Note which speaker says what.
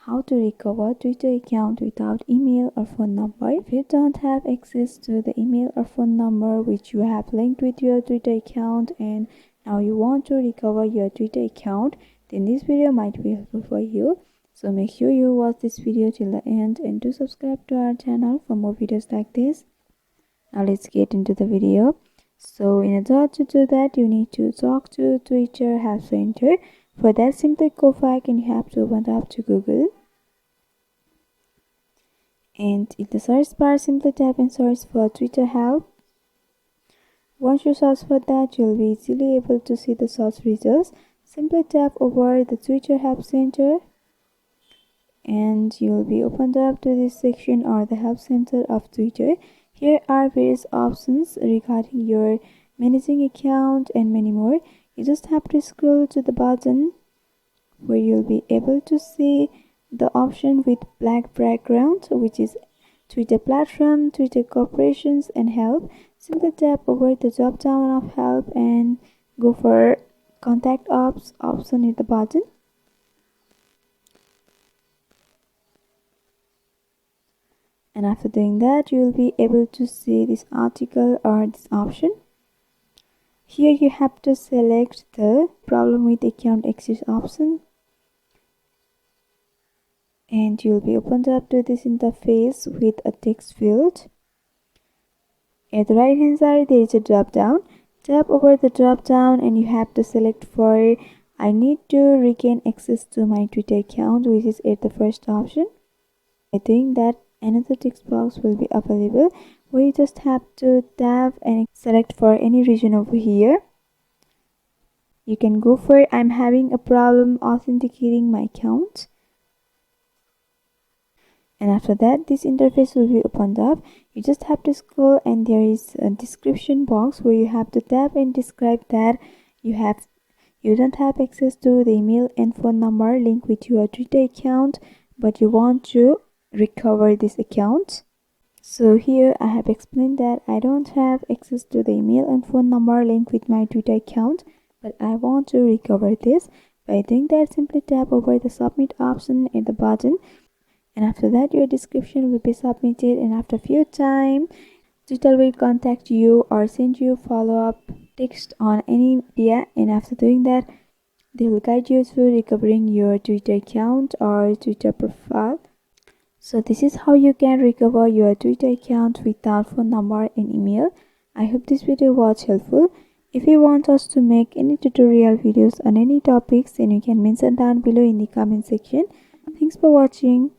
Speaker 1: how to recover Twitter account without email or phone number. If you don't have access to the email or phone number which you have linked with your Twitter account and now you want to recover your Twitter account, then this video might be helpful for you. So make sure you watch this video till the end and do subscribe to our channel for more videos like this. Now let's get into the video. So in order to do that, you need to talk to Twitter Help Center. For that, simply go back and you have to open up to Google. And in the search bar, simply type and search for Twitter Help. Once you search for that, you'll be easily able to see the search results. Simply tap over the Twitter Help Center and you'll be opened up to this section or the Help Center of Twitter. Here are various options regarding your managing account and many more. You just have to scroll to the button where you'll be able to see the option with black background, which is Twitter platform, Twitter corporations and help. Simply tap over the drop down of help and go for contact ops option at the bottom. And after doing that, you will be able to see this article or this option. Here you have to select the problem with account access option. And you'll be opened up to this interface with a text field. At the right hand side, there is a drop down. Tap over the drop down and you have to select for I need to regain access to my Twitter account, which is at the first option. By doing that, another text box will be available where you just have to tap and select for any region over here. You can go for I'm having a problem authenticating my account. And after that, this interface will be opened up. You just have to scroll and there is a description box where you have to tap and describe that you don't have access to the email and phone number linked with your Twitter account, but you want to recover this account. So here I have explained that I don't have access to the email and phone number linked with my Twitter account, but I want to recover this. By doing that, simply tap over the submit option at the bottom. And after that, your description will be submitted, and after a few time, Twitter will contact you or send you follow-up text on any media. And after doing that, they will guide you through recovering your Twitter account or Twitter profile. So this is how you can recover your Twitter account without phone number and email. I hope this video was helpful. If you want us to make any tutorial videos on any topics, then you can mention down below in the comment section. Thanks for watching.